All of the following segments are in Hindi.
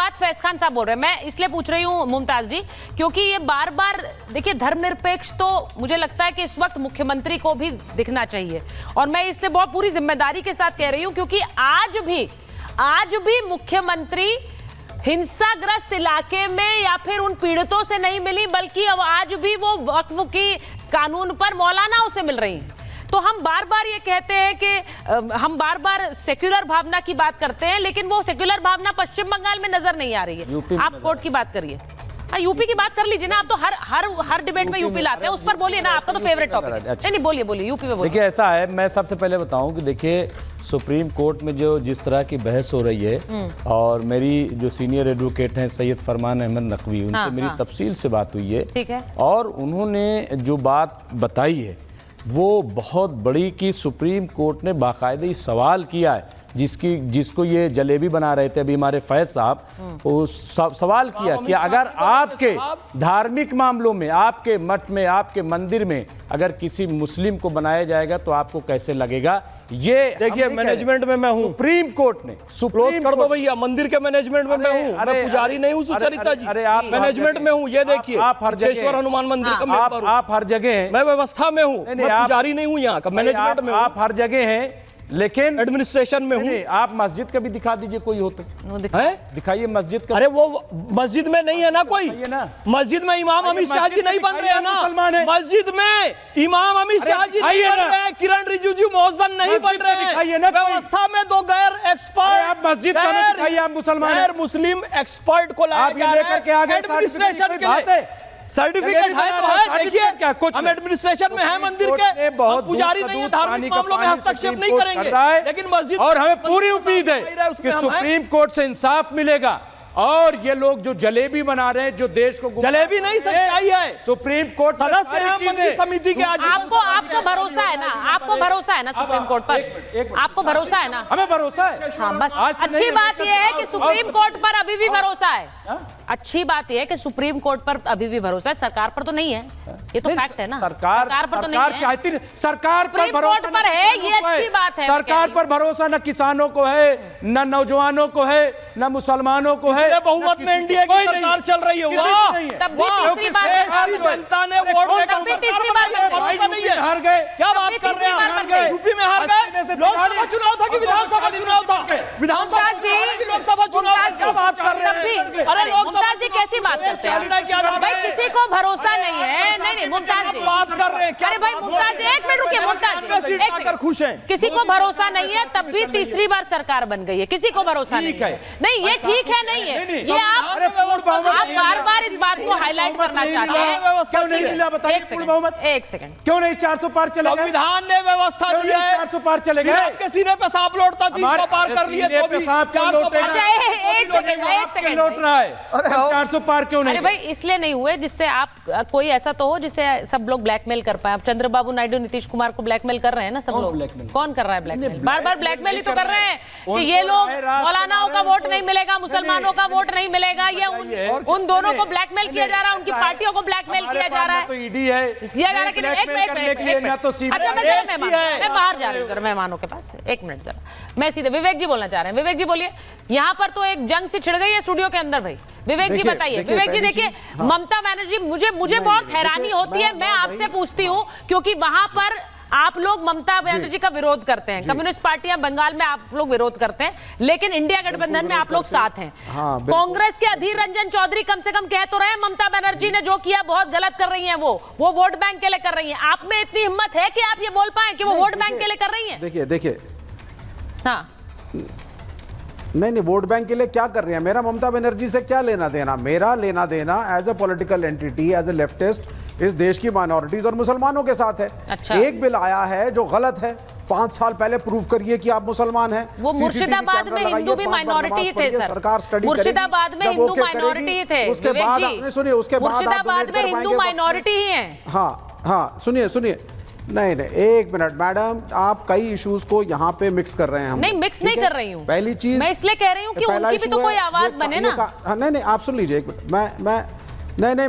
बात फैज खान साहब बोल रहे हैं। मैं इसलिए पूछ रही हूं मुमताज जी, क्योंकि ये बार बार देखिए, धर्मनिरपेक्ष तो मुझे लगता है कि इस वक्त मुख्यमंत्री को भी दिखना चाहिए, और मैं इसलिए बहुत पूरी जिम्मेदारी के साथ कह रही हूं, क्योंकि आज भी मुख्यमंत्री हिंसाग्रस्त इलाके में या फिर उन पीड़ितों से नहीं मिली, बल्कि अब आज भी वो वक्फ की कानून पर मौलानाओं से मिल रही हैं। तो हम बार बार ये कहते हैं कि हम बार बार सेक्युलर भावना की बात करते हैं, लेकिन वो सेक्युलर भावना पश्चिम बंगाल में नजर नहीं आ रही है। आप कोर्ट की बात करिए, यूपी की बात कर लीजिए ना। आप तो हर डिबेट में यूपी लाते हैं, उस पर बोलिए ना, आपका तो फेवरेट टॉपिक है। नहीं, बोलिए यूपी में बोलिए। देखिए, ऐसा है, मैं सबसे पहले बताऊं कि देखिए, सुप्रीम कोर्ट में जो जिस तरह की बहस हो रही है, और मेरी जो सीनियर एडवोकेट हैं सैयद फरमान अहमद नकवी, उनसे मेरी तफसील से बात हुई है। ठीक है। और उन्होंने जो बात बताई है वो बहुत बड़ी, कि सुप्रीम कोर्ट ने बाकायदे सवाल किया है, जिसको ये जलेबी बना रहे थे अभी हमारे फैज साहब, वो सवाल किया कि अगर आपके धार्मिक मामलों में, आपके मठ में, आपके मंदिर में अगर किसी मुस्लिम को बनाया जाएगा तो आपको कैसे लगेगा। ये देखिए, मैनेजमेंट में मैं हूं। सुप्रीम कोर्ट ने क्लोज कर दो भैया, मंदिर के मैनेजमेंट में मैं हूं। मैं पुजारी नहीं हूं सुचरिता जी, मैनेजमेंट में हूं। ये देखिए, आप हर जगह हनुमान मंदिर का मेंबर हूं। आप हर जगह, मैं व्यवस्था में हूं, मैं पुजारी नहीं हूं, यहाँ का मैनेजमेंट में। आप हर जगह हैं, लेकिन एडमिनिस्ट्रेशन में हूं। आप मस्जिद का भी दिखा दीजिए, कोई हो तो दिखाइए मस्जिद का। अरे वो मस्जिद में नहीं है ना कोई, मस्जिद में इमाम अमित शाह जी नहीं बन रहे हैं ना, मस्जिद में इमाम अमित शाह जी नहीं बन रहे हैं, किरण रिजिजू मौजन नहीं बन रहे हैं, व्यवस्था में दो गैर एक्सपर्ट मस्जिद का दिखाइए, आप मुसलमान गैर मुस्लिम एक्सपर्ट को लाया जा रहा है एडमिनिस्ट्रेशन के लिए। सर्टिफिकेट है तो है, देखिए हम एडमिनिस्ट्रेशन में है मंदिर के, बहुत पुजारी नहीं है, धार्मिक मामलों में हस्तक्षेप नहीं करेंगे, लेकिन मस्जिद, और हमें पूरी उम्मीद है कि सुप्रीम कोर्ट से इंसाफ मिलेगा। और ये लोग जो जलेबी बना रहे हैं, जो देश को जलेबी नहीं, सच्चाई है। सुप्रीम कोर्ट सदस्य हैं मंदिर समिति के। आज आपको भरोसा है ना, आपको भरोसा है ना सुप्रीम कोर्ट पर, आपको भरोसा है ना? हमें भरोसा है। हाँ, बस अच्छी बात यह है कि सुप्रीम कोर्ट पर अभी भी भरोसा है। अच्छी बात यह है कि सुप्रीम कोर्ट पर अभी भी भरोसा है, सरकार पर तो नहीं है। ये तो फैक्ट है ना, सरकार पर तो नहीं है। चाहती सरकार पर भरोसा पर है, ये अच्छी बात है। सरकार पर भरोसा न किसानों को है, न नौजवानों को है, न मुसलमानों को है। बहुमत में एनडीए की सरकार चल रही है। तब भी तीसरी बार जनता ने वोट देकर तब भी तीसरी बार भरोसा नहीं है। हार गए, क्या बात कर रहे हैं? यूपी में हार गए। लोकसभा चुनाव था कि विधानसभा चुनाव था? विधानसभा की लोकसभा चुनाव, क्या बात कर रहे हैं? अरे मुमताज जी कैसी बात करते हैं भाई? किसी को भरोसा नहीं है। नहीं मुमताज जी बात कर रहे हैं। अरे भाई मुमताज जी, एक मिनट रुकिए। मुमताज जी, एक सेकंड, खुश हैं? किसी को भरोसा नहीं है, तब भी तीसरी बार सरकार बन गई है। किसी को भरोसा नहीं है। नहीं, ये ठीक है, नहीं है ये। आप बार बार इस बात को हाईलाइट करना चाहते हैं। एक सेकंड, क्यों नहीं 400 पार चले गए? संविधान ने व्यवस्था दी है, 400 पार चले गए। आपके सीने पे सांप लौटता, 300 पार कर लिए तो भी 400 लौट रहा है। 400 पार क्यों नहीं? अरे भाई इसलिए नहीं हुए जिससे आप, कोई ऐसा तो हो जिससे सब लोग ब्लैकमेल कर पाए। चंद्रबाबू नायडू नीतीश कुमार को ब्लैकमेल कर रहे हैं ना सब लोग। कौन कर रहा है ब्लैकमेल? बार बार ब्लैकमेल ही तो कर रहे हैं कि ये लोग मौलानाओं का वोट नहीं मिलेगा, मुसलमानों का वोट नहीं मिलेगा। ये उन दोनों को ब्लैकमेल किया जा रहा है, उनकी पार्टियों को ब्लैकमेल किया जा रहा है। तो ईडी है, किया जा रहा है कि नहीं? एक मिनट, अच्छा मैं बाहर जा रही हूँ जरा मेहमानों के पास। एक मिनट जरा, मैं सीधे विवेक जी बोलना चाह रहे हैं। विवेक जी बोलिए। यहाँ पर तो एक जंग सी छिड़ गई है स्टूडियो के अंदर भाई। विवेक जी बताइए। विवेक जी देखिए, ममता बनर्जी, मुझे बहुत हैरानी होती है। मैं आपसे पूछती हूँ क्योंकि वहां पर आप लोग ममता बनर्जी का विरोध करते हैं, कम्युनिस्ट पार्टियां बंगाल में आप लोग विरोध करते हैं, लेकिन इंडिया गठबंधन में आप लोग साथ हैं। कांग्रेस के अधीर रंजन चौधरी कम से कम कह तो रहे हैं ममता बनर्जी ने जो किया बहुत गलत कर रही हैं, वो वोट बैंक के लिए कर रही हैं। आप में इतनी हिम्मत है कि आप ये बोल पाए कि वो वोट बैंक के लिए कर रही हैं? देखिए हाँ, नहीं, वोट बैंक के लिए क्या कर रही है? मेरा ममता बनर्जी से क्या लेना देना? मेरा लेना देना as a political entity, as a leftist, इस देश की माइनॉरिटीज और मुसलमानों के साथ है। अच्छा। एक बिल आया है जो गलत है, 5 साल पहले प्रूव करिए कि आप मुसलमान हैं। वो मुर्शिदाबाद में हिंदू भी माइनॉरिटी थे सर। सरकार स्टडी मुर्शिदाबाद में हिंदू माइनॉरिटी थे। उसके बाद सुनिए, उसके बाद मुर्शिदाबाद में हिंदू माइनॉरिटी ही है। हाँ, सुनिए, नहीं, एक मिनट मैडम, आप कई इश्यूज को यहाँ पे मिक्स कर रहे हैं। हम नहीं मिक्स नहीं कर रही हूँ। पहली चीज मैं इसलिए कह रही हूँ कि उनकी भी तो कोई आवाज बने ना। नहीं, आप सुन लीजिए एक मिनट।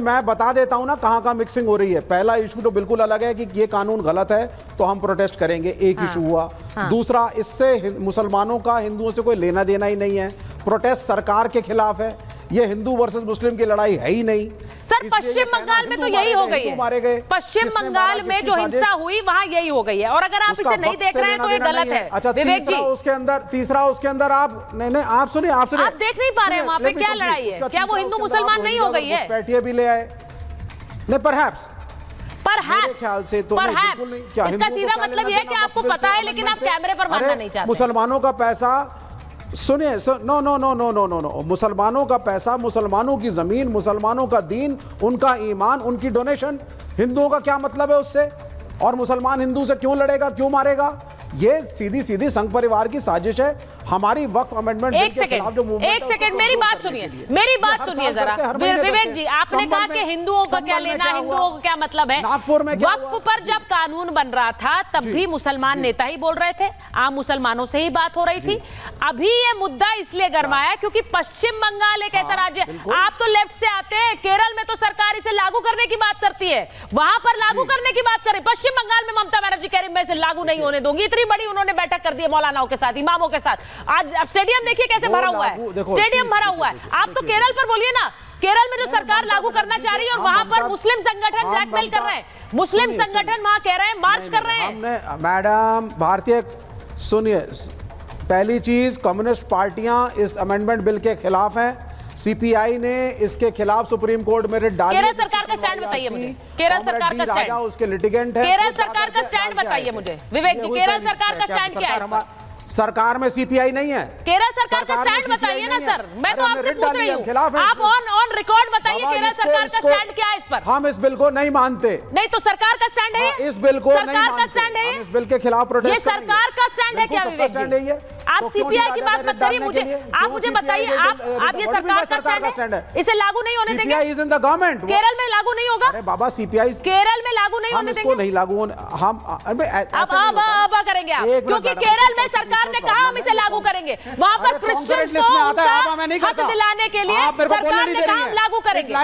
मैं बता देता हूं ना कहां कहां मिक्सिंग हो रही है। पहला इशू तो बिल्कुल अलग है कि ये कानून गलत है तो हम प्रोटेस्ट करेंगे, एक इशू हुआ। दूसरा, इससे मुसलमानों का हिंदुओं से कोई लेना देना ही नहीं है। प्रोटेस्ट सरकार के खिलाफ है। ये हिंदू वर्सेस मुस्लिम की लड़ाई है ही नहीं। सर पश्चिम बंगाल में तो यही हो गई है, पश्चिम बंगाल में जो हिंसा हुई वहां यही हो गई है, और अगर आप इसे नहीं देख रहे हैं तो ये गलत है। अच्छा, विवेक जी तीसरा उसके अंदर आप नहीं आप सुनिए आप देख नहीं पा रहे हैं वहां पे क्या लड़ाई है, क्या वो हिंदू मुसलमान नहीं हो गई है? बैठिए भी ले आए नहीं, परहैप्स ख्याल से तो इसका सीधा मतलब ये है कि आपको पता है लेकिन आप कैमरे पर मानना नहीं चाहते। मुसलमानों का पैसा, सुनिए, no no no no no no no, मुसलमानों का पैसा, मुसलमानों की जमीन, मुसलमानों का दीन, उनका ईमान, उनकी डोनेशन, हिंदुओं का क्या मतलब है उससे? और मुसलमान हिंदू से क्यों लड़ेगा, क्यों मारेगा? ये सीधी सीधी संघ परिवार की साजिश है। हमारी वक्फ अमेंडमेंट एक सेकंड मेरी बात सुनिए जरा विवेक जी, आपने कहा कि हिंदुओं का क्या लेना, हिंदुओं को क्या मतलब है? नागपुर में वक्फ पर जब कानून बन रहा था तब भी मुसलमान नेता ही बोल रहे थे, आम मुसलमानों से ही बात हो रही थी। अभी ये मुद्दा इसलिए गरमाया क्योंकि पश्चिम बंगाल एक ऐसा राज्य है, आप तो लेफ्ट से आते हैं, केरल में तो सरकार इसे लागू करने की बात करती है, वहां पर लागू करने की बात करें। पश्चिम बंगाल में ममता बनर्जी कह रही मैं इसे लागू नहीं होने दूंगी, इतनी बड़ी उन्होंने बैठक कर दी है मौलानाओं के साथ, इमामों के साथ। आज स्टेडियम देखिए कैसे भरा हुआ है, स्टेडियम भरा हुआ है। आप तो केरल पर बोलिए ना, केरल में जो सरकार लागू करना चाह रही है और वहां पर मुस्लिम संगठन ब्लैकमेल कर रहे हैं, मुस्लिम संगठन वहां कह रहे हैं, मार्च कर रहे हैं। मैडम भारतीय, सुनिए, पहली चीज, कम्युनिस्ट पार्टियां इस अमेंडमेंट बिल के खिलाफ हैं। सीपीआई ने इसके खिलाफ सुप्रीम कोर्ट में रिट डाली। केरल सरकार का स्टैंड बताइए मुझे, केरल सरकार का स्टैंड, उसके लिटिगेंट है। केरल सरकार का स्टैंड बताइए मुझे विवेक जी, केरल सरकार का स्टैंड क्या है? सरकार में सीपीआई नहीं है। केरल सरकार का स्टैंड बताइए ना सर, मैं तो आपसे पूछ रही हूँ, आप ऑन रिकॉर्ड बताइए केरल सरकार का स्टैंड क्या है इस पर? हम इस बिल को नहीं मानते। नहीं तो सरकार का स्टैंड है, इस बिल को सरकार का स्टैंड है, इस बिल के खिलाफ प्रोटेस्ट, ये सरकार का स्टैंड है क्या विवेक जी? आप सीपीआई की बात मत करिए, आप मुझे बताइए, आप ये सरकार का स्टैंड है, इसे लागू नहीं होने देंगे? CPI is in the government, Kerala में लागू नहीं होगा? अरे बाबा, सीपीआई केरल में लागू नहीं होने देंगे, नहीं लागू होने, हम अब करेंगे आप, क्योंकि केरल में सरकार ने कहा हम इसे लागू करेंगे, वहां पर क्रिश्चियंस को हक दिलाने के लिए सरकार ने कहा हम लागू करेंगे।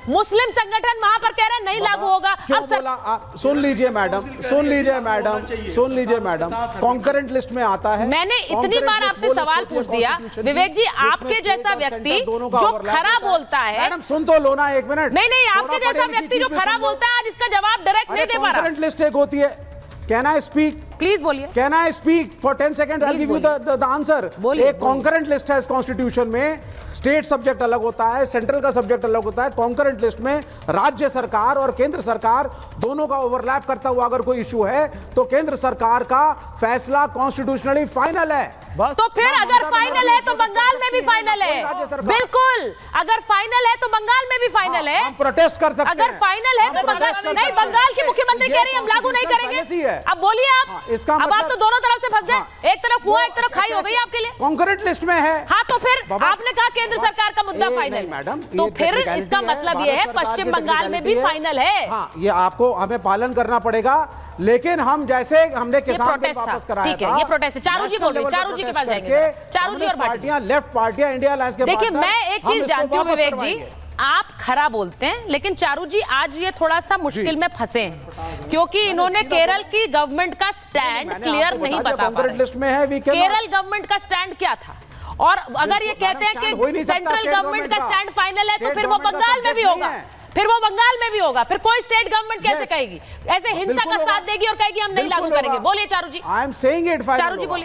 मुस्लिम संगठन वहां पर कह रहे हैं नहीं लागू होगा। अब सुन लीजिए मैडम, सुन लीजिए मैडम, कॉन्करेंट लिस्ट में आता है। मैंने इतनी बार आपसे सवाल पूछ दिया विवेक जी, आपके जैसा व्यक्ति जो खरा बोलता है, मैडम सुन तो लो ना, एक मिनट। नहीं, आपके जैसा व्यक्ति जो खरा बोलता है आज इसका जवाब डायरेक्ट नहीं दे पा रहा। कॉन्करेंट लिस्ट एक होती है, कैन आई स्पीक प्लीज बोलिए, can I speak for 10 second, I give you the answer. एक कॉन्करेंट लिस्ट है इस कॉन्स्टिट्यूशन में, स्टेट सब्जेक्ट अलग होता है, सेंट्रल का सब्जेक्ट अलग होता है। कॉन्करेंट लिस्ट में राज्य सरकार और केंद्र सरकार दोनों का ओवरलैप करता हुआ अगर कोई इशू है तो केंद्र सरकार का फैसला कॉन्स्टिट्यूशनली फाइनल है। तो फिर अगर फाइनल है तो बंगाल में भी फाइनल है, बिल्कुल। अगर फाइनल है तो बंगाल में भी फाइनल है, हम प्रोटेस्ट कर सकते हैं। अगर फाइनल है तो बंगाल नहीं, बंगाल की मुख्यमंत्री कह रही है हम लागू नहीं करेंगे। अब बोलिए आप, इसका अब आप तो दोनों तरफ से फंस गए, एक तरफ कुआं एक तरफ खाई हो गई आपके लिए। कॉन्करेंट लिस्ट में है। हाँ तो फिर आपने कहा केंद्र सरकार का मुद्दा फाइनल, मैडम, तो फिर इसका मतलब ये है पश्चिम बंगाल में भी फाइनल है। हाँ, ये आपको हमें पालन करना पड़ेगा, लेकिन हम जैसे हमने किसान बिल वापस कराया था, ये प्रोटेस्ट है। चारू जी बोल रहे हैं, चारू जी के पास जाएंगे, चारू जी और पार्टियां, लेफ्ट पार्टियां, इंडिया अलायंस के, देखिए मैं एक चीज जानती हूँ विवेक जी, आप खरा बोलते हैं, लेकिन चारू जी आज ये थोड़ा सा मुश्किल में फंसे हैं क्योंकि इन्होंने केरल की गवर्नमेंट का स्टैंड क्लियर नहीं बता पा रहे। केरल गवर्नमेंट का स्टैंड क्या था, और अगर ये कहते हैं कि सेंट्रल गवर्नमेंट का स्टैंड फाइनल है तो फिर वो बंगाल में भी होगा, फिर कोई स्टेट गवर्नमेंट कैसे कहेगी, ऐसे हिंसा का साथ देगी और कहेगी हम नहीं लागू करेंगे? बोलिए Charu ji. I am saying it, Charu ji बोलिए।